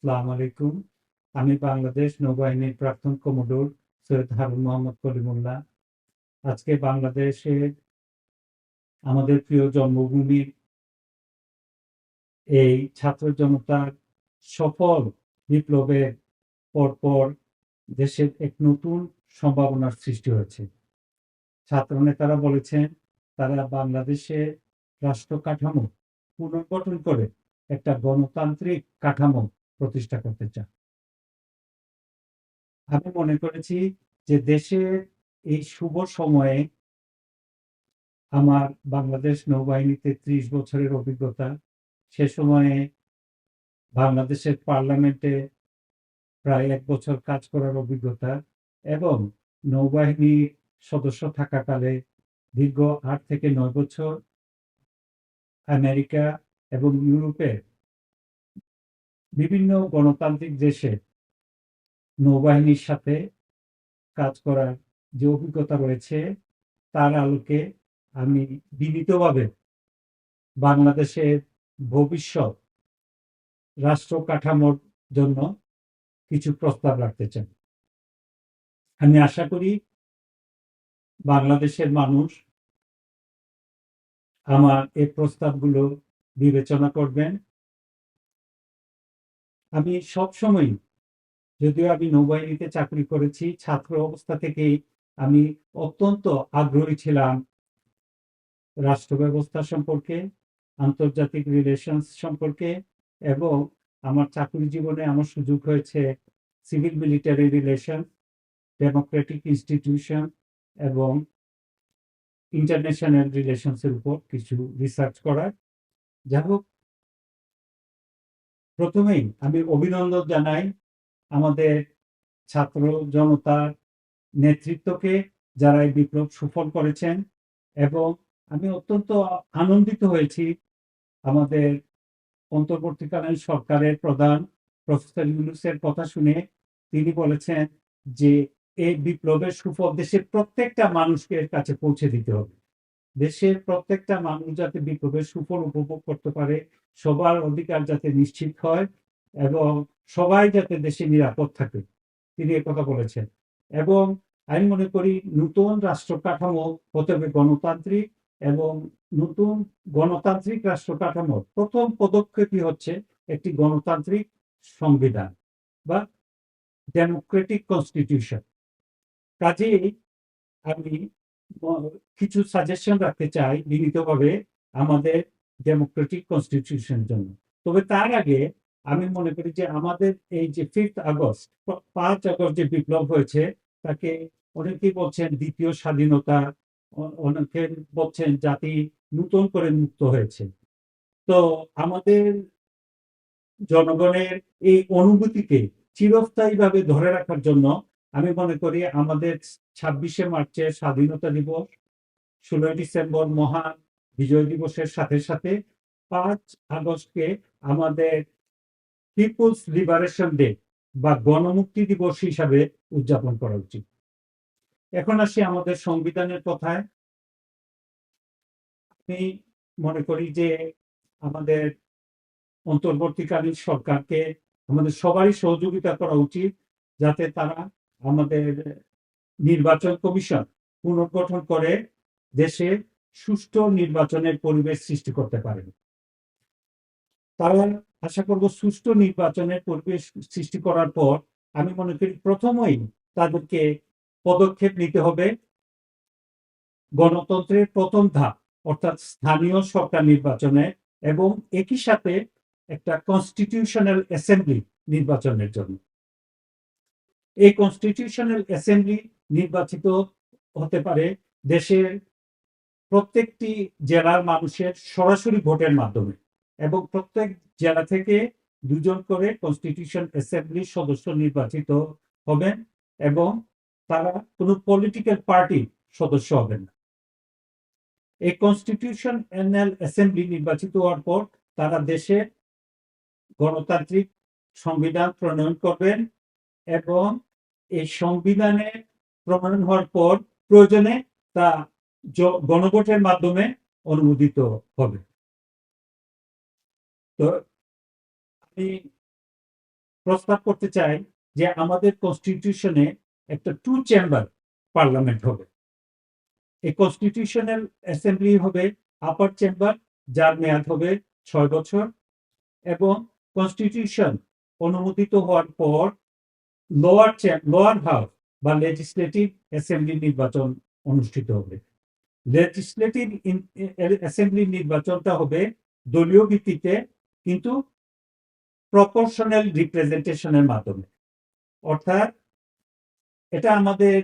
আসসালামু আলাইকুম। আমি বাংলাদেশ নৌবাহিনীর প্রাক্তন কমোডোর সৈয়দ হারুন মোহাম্মদ কলিমুল্লাহ। আজকে বাংলাদেশে আমাদের প্রিয় জন্মভূমির এই ছাত্র জনতার সফল বিপ্লবের পরপর দেশের এক নতুন সম্ভাবনার সৃষ্টি হয়েছে। ছাত্র নেতারা বলেছেন তারা বাংলাদেশে রাষ্ট্র কাঠামো পুনর্গঠন করে একটা গণতান্ত্রিক কাঠামো প্রতিষ্ঠা করতে চান। আমি মনে করেছি যে দেশের এই শুভ সময়ে আমার বাংলাদেশ নৌবাহিনীতে ৩০ বছরের অভিজ্ঞতা, সে সময়ে বাংলাদেশের পার্লামেন্টে প্রায় ১ বছর কাজ করার অভিজ্ঞতা এবং নৌবাহিনীর সদস্য থাকাকালে দীর্ঘ ৮ থেকে ৯ বছর আমেরিকা এবং ইউরোপের বিভিন্ন গণতান্ত্রিক দেশে নৌবাহিনীর সাথে কাজ করার যে অভিজ্ঞতা রয়েছে, তার আলোকে আমি বিনীতভাবে বাংলাদেশের ভবিষ্যৎ রাষ্ট্র কাঠামোর জন্য কিছু প্রস্তাব রাখতে চাই। আমি আশা করি বাংলাদেশের মানুষ আমার এই প্রস্তাবগুলো বিবেচনা করবেন। আমি সবসময়ই, যদিও আমি নৌবাহিনীতে চাকরি করেছি, ছাত্র অবস্থা থেকেই আমি অত্যন্ত আগ্রহী ছিলাম রাষ্ট্র ব্যবস্থা সম্পর্কে, আন্তর্জাতিক রিলেশনস সম্পর্কে এবং আমার চাকরি জীবনে আমার সুযোগ হয়েছে civil military relation, Democratic institution এবং ইন্টারন্যাশনাল রিলেশনস এর উপর কিছু রিসার্চ করার। যাই হোক, প্রথমেই আমি অভিনন্দন জানাই আমাদের ছাত্র জনতার নেতৃত্বকে, যারা এই বিপ্লব সফল করেছেন এবং আমি অত্যন্ত আনন্দিত হয়েছি আমাদের অন্তর্বর্তীকালীন সরকারের প্রধান প্রফেসর ইউনূসের কথা শুনে। তিনি বলেছেন যে এই বিপ্লবের সুফল দেশের প্রত্যেকটা মানুষকে এর কাছে পৌঁছে দিতে হবে। দেশের প্রত্যেকটা মানুষ যাতে বিপ্লবের সুফল উপভোগ করতে পারে, সবার অধিকার যাতে নিশ্চিত হয় এবং সবাই যাতে দেশে নিরাপদ থাকে, তিনি একথা বলেছেন। এবং আমি মনে করি নতুন রাষ্ট্র কাঠামো হতে হবে গণতান্ত্রিক এবং নতুন গণতান্ত্রিক রাষ্ট্র কাঠামোর প্রথম পদক্ষেপই হচ্ছে একটি গণতান্ত্রিক সংবিধান বা ডেমোক্রেটিক কনস্টিটিউশন। কাজেই আমি কিছু সাজেশন রাখতে চাই বিনীতভাবে আমাদের ডেমোক্রেটিক কনস্টিটিউশনের জন্য। তবে তার আগে আমি মনে করি যে আমাদের এই যে 5 আগস্ট, 5 আগস্ট যে বিপ্লব হয়েছে, তাকে অনেকেই বলছেন দ্বিতীয় স্বাধীনতা, অনেকে বলছেন জাতি নতুন করে মুক্ত হয়েছে। তো আমাদের জনগণের এই অনুভূতিকে চিরস্থায়ীভাবে ধরে রাখার জন্য আমি মনে করি আমাদের ২৬শে মার্চের স্বাধীনতা দিবস, ১৬ই ডিসেম্বর মহান বিজয় দিবসের সাথে সাথে ৫ আগস্টকে আমাদের পিপলস লিবারেশন ডে বা গণমুক্তি দিবস হিসাবে উদযাপন করা উচিত। এখন আসি আমাদের সংবিধানের কথায়। আমি মনে করি যে আমাদের অন্তর্বর্তীকালীন সরকারকে আমাদের সবারই সহযোগিতা করা উচিত, যাতে তারা আমাদের নির্বাচন কমিশন পুনর্গঠন করে দেশে সুষ্ঠু নির্বাচনের পরিবেশ সৃষ্টি করতে পারেন। তারা, আশা করব, সুষ্ঠু নির্বাচনের পরিবেশ সৃষ্টি করার পর আমি মনে করি প্রথমেই তাদেরকে পদক্ষেপ নিতে হবে গণতন্ত্রের প্রথম ধাপ অর্থাৎ স্থানীয় সরকার নির্বাচনে এবং একই সাথে একটা কনস্টিটিউশনাল অ্যাসেম্বলি নির্বাচনের জন্য। এই কনস্টিটিউশনাল অ্যাসেম্বলি নির্বাচিত হতে পারে দেশের প্রত্যেকটি জেলার মানুষের সরাসরি ভোটের মাধ্যমে এবং প্রত্যেক জেলা থেকে ২ জন করে কনস্টিটিউশন অ্যাসেম্বলির সদস্য নির্বাচিত হবেন এবং তারা কোনো পলিটিক্যাল পার্টির সদস্য হবেন না। এই কনস্টিটিউশনাল অ্যাসেম্বলি নির্বাচিত হওয়ার পর তারা দেশের গণতান্ত্রিক সংবিধান প্রণয়ন করবেন এবং এই সংবিধানে প্রণয়ন হওয়ার পর প্রয়োজনে তা গণভোটের মাধ্যমে অনুমোদিত হবে। তো আমি প্রস্তাব করতে চাই যে আমাদের কনস্টিটিউশনে একটা 2 চেম্বার পার্লামেন্ট হবে। এই কনস্টিটিউশনাল অ্যাসেম্বলি হবে আপার চেম্বার, যার মেয়াদ হবে 6 বছর, এবং কনস্টিটিউশন অনুমোদিত হওয়ার পর লোয়ার হাউস বা লেজিসলেটিভ অ্যাসেম্বলি নির্বাচন অনুষ্ঠিত হবে। লেজিসলেটিভ অ্যাসেম্বলি নির্বাচনটা হবে দলীয় ভিত্তিতে, কিন্তু প্রপোর্শনাল রিপ্রেজেন্টেশনের মাধ্যমে। অর্থাৎ এটা আমাদের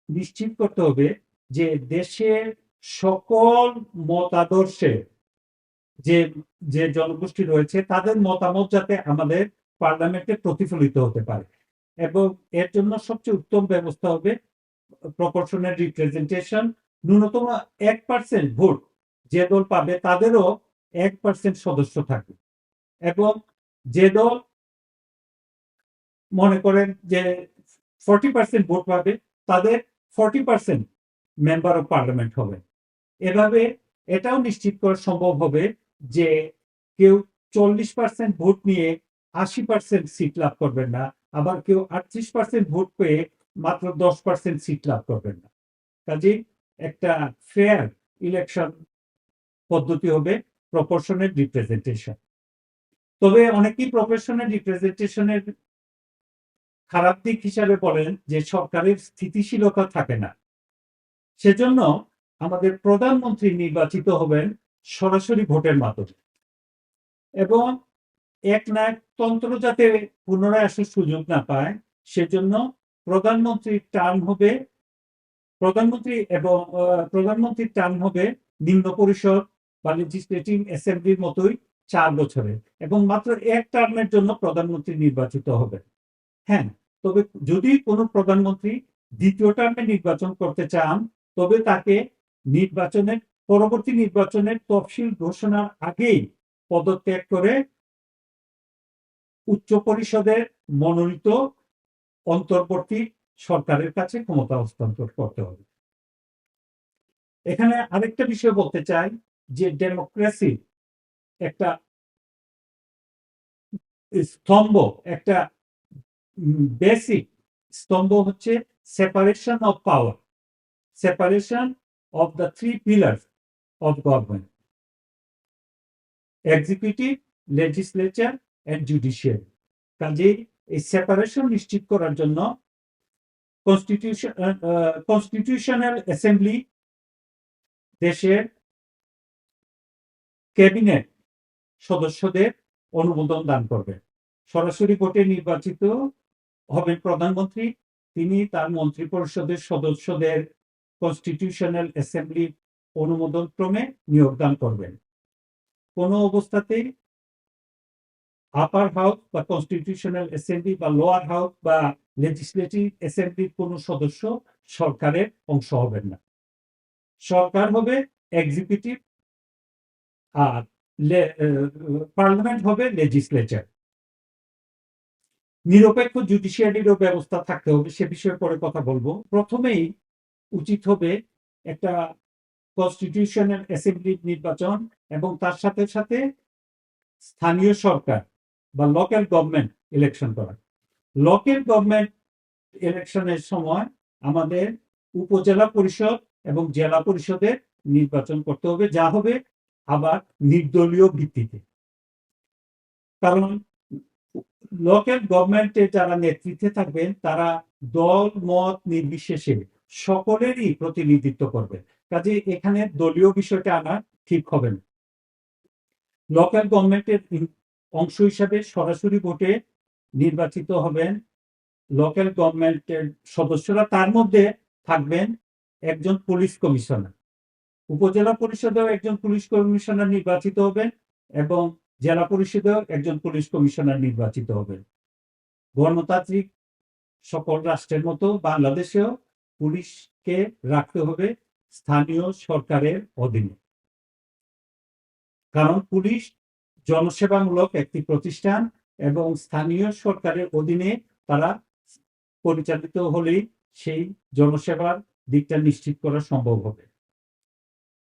নিশ্চিত করতে হবে যে দেশের সকল মতাদর্শে যে যে জনগোষ্ঠী রয়েছে তাদের মতামত যাতে আমাদের পার্লামেন্টে প্রতিফলিত হতে পারে, এবং এর জন্য সবচেয়ে উত্তম ব্যবস্থা হবে প্রপোর্শনাল রিপ্রেজেন্টেশন। ন্যূনতম 1% ভোট যে দল পাবে তাদেরও 1% সদস্য থাকবে, এবং যে দল মনে করেন যে 40% ভোট পাবে তাদের 40% মেম্বার অফ পার্লামেন্ট হবে। এভাবে এটাও নিশ্চিত করা সম্ভব হবে যে কেউ 40% ভোট নিয়ে 80% সিট লাভ করবেন না, আবার কেউ 38% ভোট পেয়ে মাত্র 10% সিট লাভ করবেন না। কাজেই একটা ফেয়ার ইলেকশন পদ্ধতি হবে প্রপোর্শনাল রিপ্রেজেন্টেশন। তবে অনেকেই প্রপোর্শনাল রিপ্রেজেন্টেশনের খারাপ দিক হিসাবে বলেন যে সরকারের স্থিতিশীলতা থাকে না। সেজন্য আমাদের প্রধানমন্ত্রী নির্বাচিত হবেন সরাসরি ভোটের মাধ্যমে, এবং একনায়কতন্ত্র যাতে পুনরায় আসার সুযোগ না পায় সেজন্য প্রধানমন্ত্রীর টার্ম হবে নিম্ন পরিষদ বা লেজিসলেটিভ অ্যাসেম্বলির মতোই 4 বছরের, এবং মাত্র এক টার্মের জন্য প্রধানমন্ত্রী নির্বাচিত হবে। হ্যাঁ, তবে যদি কোনো প্রধানমন্ত্রী দ্বিতীয় টার্মে নির্বাচন করতে চান তবে তাকে পরবর্তী নির্বাচনের তফসিল ঘোষণার আগেই পদত্যাগ করে উচ্চ পরিষদের মনোনীত অন্তর্বর্তী সরকারের কাছে ক্ষমতা হস্তান্তর করতে হবে। এখানে আরেকটা বিষয় বলতে চাই যে ডেমোক্রেসি একটা স্তম্ভ, একটা বেসিক স্তম্ভ হচ্ছে separation of power, separation of the 3 pillars of government: executive, legislature and judiciary. কাজেই এই সেপারেশন নিশ্চিত করার জন্য কনস্টিটিউশনাল অ্যাসেম্বলি দেশের ক্যাবিনেট সদস্যদের অনুমোদন দান করবে। সরাসরি ভোটে নির্বাচিত হবেন প্রধানমন্ত্রী, তিনি তার মন্ত্রী পরিষদের সদস্যদের কনস্টিটিউশনাল অ্যাসেম্বলি অনুমোদন ক্রমে নিয়োগ দান করবেন। কোনো অবস্থাতেই আপার হাউস বা কনস্টিটিউশনাল অ্যাসেম্বলি বা লোয়ার হাউস বা লেজিসলেটিভ অ্যাসেম্বলির কোনো সদস্য সরকারের অংশ হবেন না। সরকার হবে এক্সিকিউটিভ, আর পার্লামেন্ট হবে লেজিসলেচার। নিরপেক্ষ জুডিশিয়ারিরও ব্যবস্থা থাকতে হবে, সে বিষয়ে পরে কথা বলবো। প্রথমেই উচিত হবে একটা কনস্টিটিউশনাল অ্যাসেম্বলি নির্বাচন, এবং তার সাথে সাথে স্থানীয় সরকার বা লোকাল গভর্নমেন্ট ইলেকশন করা। লোকাল গভর্নমেন্ট ইলেকশনের সময় আমাদের উপজেলা পরিষদ এবং জেলা পরিষদের নির্বাচন করতে হবে, যা হবে আবার নির্দলীয় ভিত্তিতে। কারণ লোকাল গভর্নমেন্টে যারা নেতৃত্বে থাকবেন তারা দল মত নির্বিশেষে সকলেরই প্রতিনিধিত্ব করবে, কাজে এখানে দলীয় বিষয়টা আনা ঠিক হবে না। লোকাল গভর্নমেন্টের অংশ হিসাবে সরাসরি ভোটে নির্বাচিত হবেন লোকাল গভর্নমেন্টের সদস্যরা, তার মধ্যে থাকবেন একজন পুলিশ কমিশনার। উপজেলা পরিষদেও একজন পুলিশ কমিশনার নির্বাচিত হবেন, এবং জেলা পরিষদেও একজন পুলিশ কমিশনার নির্বাচিত হবেন। গণতান্ত্রিক সকল রাষ্ট্রের মতো বাংলাদেশেও পুলিশকে রাখতে হবে স্থানীয় সরকারের অধীনে, কারণ পুলিশ জনসেবামূলক একটি প্রতিষ্ঠান, এবং স্থানীয় সরকারের অধীনে তারা পরিচালিত হলেই সেই জনসেবার দিকটা নিশ্চিত করা সম্ভব হবে।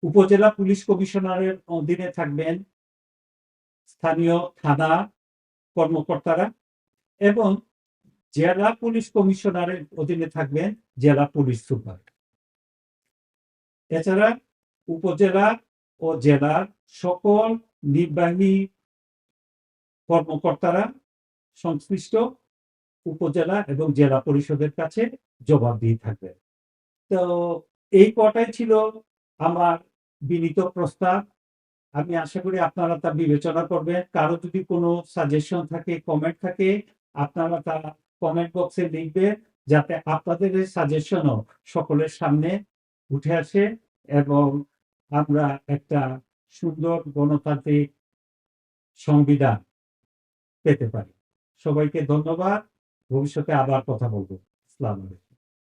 উপজেলা পুলিশ কমিশনারের অধীনে থাকবেন স্থানীয় থানা কর্মকর্তারা, এবং জেলা পুলিশ কমিশনারের অধীনে থাকবেন জেলা পুলিশ সুপার। এছাড়া উপজেলা ও জেলার সকল নির্বাহী কর্মকর্তারা সংশ্লিষ্ট উপজেলা এবং জেলা পরিষদের কাছে জবাবদিহি থাকবে। তো এই কটাই ছিল আমার বিনীত প্রস্তাব। আমি আশা করি আপনারা তা বিবেচনা করবেন। কারো যদি কোনো সাজেশন থাকে, কমেন্ট থাকে, আপনারা তা কমেন্ট বক্সে লিখবেন, যাতে আপনাদের এই সাজেশনও সকলের সামনে উঠে আসে এবং আমরা একটা সুন্দর গণতান্ত্রিক সংবিধান পেতে পারি। সবাইকে ধন্যবাদ। ভবিষ্যতে আবার কথা বলবো। আসসালামু আলাইকুম।